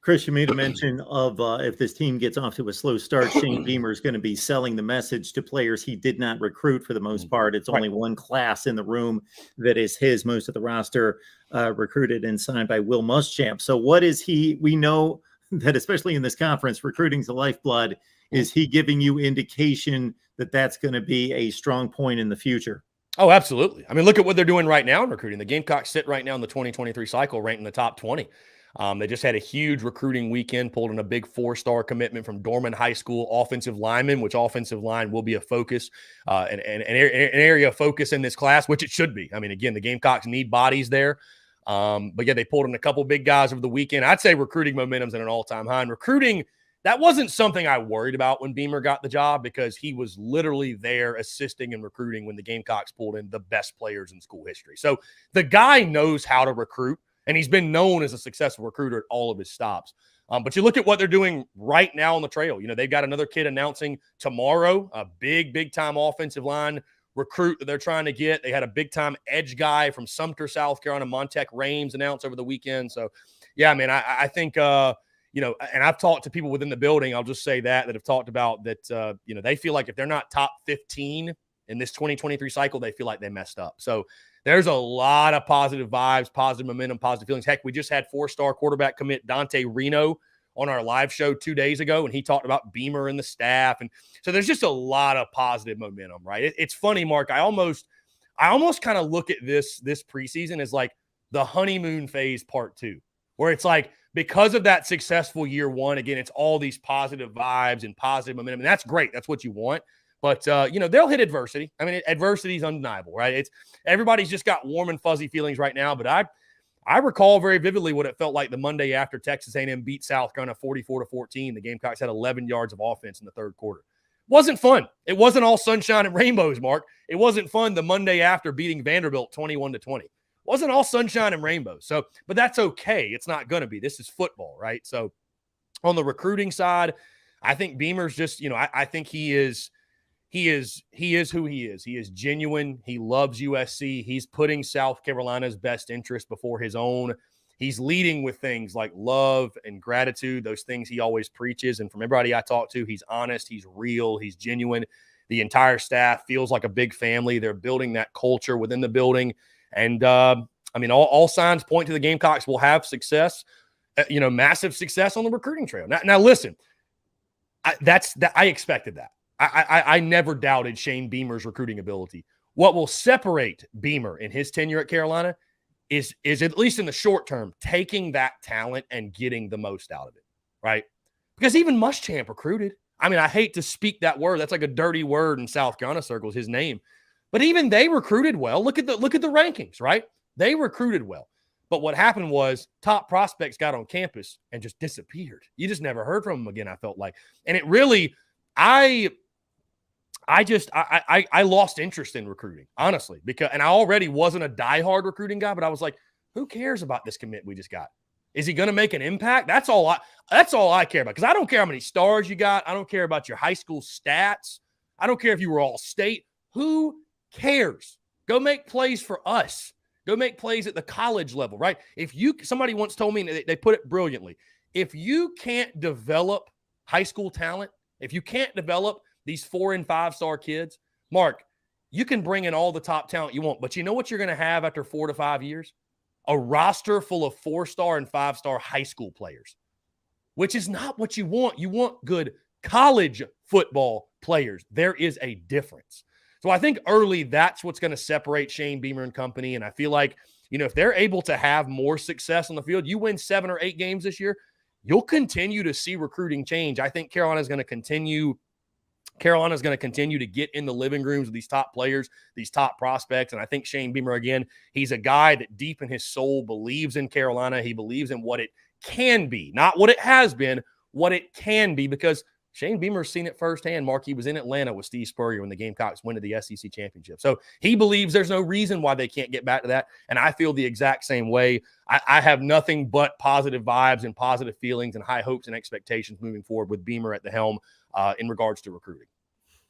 Chris, you made a mention of if this team gets off to a slow start, Shane Beamer is going to be selling the message to players he did not recruit for the most part. It's only one class in the room that is his. Most of the roster recruited and signed by Will Muschamp. So what is he? We know that especially in this conference, recruiting's the lifeblood. Is he giving you indication that that's going to be a strong point in the future? Oh, absolutely. I mean, look at what they're doing right now in recruiting. The Gamecocks sit right now in the 2023 cycle, ranked in the top 20. They just had a huge recruiting weekend, pulled in a big 4-star commitment from Dorman High School offensive lineman, which offensive line will be a focus, an area of focus in this class, which it should be. I mean, again, the Gamecocks need bodies there. But yeah, they pulled in a couple big guys over the weekend. I'd say recruiting momentum's at an all-time high. And recruiting, that wasn't something I worried about when Beamer got the job because he was literally there assisting in recruiting when the Gamecocks pulled in the best players in school history. So the guy knows how to recruit. And he's been known as a successful recruiter at all of his stops. But you look at what they're doing right now on the trail. You know, they've got another kid announcing tomorrow, a big-time offensive line recruit that they're trying to get. They had a big-time edge guy from Sumter, South Carolina, Montec Rames, announced over the weekend. So, yeah, man, I think, you know, and I've talked to people within the building, I'll just say that have talked about that, you know, they feel like if they're not top 15 in this 2023 cycle, they feel like they messed up. So, there's a lot of positive vibes, positive momentum, positive feelings. Heck, we just had 4-star quarterback commit Dante Reno on our live show 2 days ago, and he talked about Beamer and the staff. And so there's just a lot of positive momentum, right? It's funny, Mark. I almost kind of look at this preseason as like the honeymoon phase part 2, where it's like because of that successful year 1, again, it's all these positive vibes and positive momentum. And that's great. That's what you want. But, you know, they'll hit adversity. I mean, adversity is undeniable, right? It's everybody's just got warm and fuzzy feelings right now. But I recall very vividly what it felt like the Monday after Texas A&M beat South Carolina 44-14. The Gamecocks had 11 yards of offense in the third quarter. Wasn't fun. It wasn't all sunshine and rainbows, Mark. It wasn't fun the Monday after beating Vanderbilt 21-20. Wasn't all sunshine and rainbows. So, but that's okay. It's not going to be. This is football, right? So on the recruiting side, I think Beamer's just, you know, I think he is who he is. He is genuine. He loves USC. He's putting South Carolina's best interest before his own. He's leading with things like love and gratitude, those things he always preaches. And from everybody I talk to, he's honest, he's real, he's genuine. The entire staff feels like a big family. They're building that culture within the building. And, I mean, all signs point to the Gamecocks will have success, you know, massive success on the recruiting trail. Now listen, I expected that. I never doubted Shane Beamer's recruiting ability. What will separate Beamer in his tenure at Carolina is at least in the short term, taking that talent and getting the most out of it, right? Because even Muschamp recruited. I mean, I hate to speak that word. That's like a dirty word in South Carolina circles, his name. But even they recruited well. Look at the rankings, right? They recruited well. But what happened was top prospects got on campus and just disappeared. You just never heard from them again, I felt like. And it really – I lost interest in recruiting, honestly, and I already wasn't a diehard recruiting guy, but I was like, who cares about this commit we just got? Is he going to make an impact? That's all I care about. Because I don't care how many stars you got. I don't care about your high school stats. I don't care if you were all state. Who cares? Go make plays for us. Go make plays at the college level, right? Somebody once told me, they put it brilliantly. If you can't develop high school talent, if you can't develop these 4- and 5-star kids, Mark, you can bring in all the top talent you want, but you know what you're going to have after 4 to 5 years? A roster full of 4-star and 5-star high school players, which is not what you want. You want good college football players. There is a difference. So I think early that's what's going to separate Shane Beamer and company, and I feel like, you know, if they're able to have more success on the field, you win 7 or 8 games this year, you'll continue to see recruiting change. I think Carolina's going to continue to get in the living rooms of these top players, these top prospects. And I think Shane Beamer, again, he's a guy that deep in his soul believes in Carolina. He believes in what it can be, not what it has been, what it can be, because Shane Beamer's seen it firsthand. Mark, he was in Atlanta with Steve Spurrier when the Gamecocks went to the SEC championship. So he believes there's no reason why they can't get back to that. And I feel the exact same way. I have nothing but positive vibes and positive feelings and high hopes and expectations moving forward with Beamer at the helm in regards to recruiting.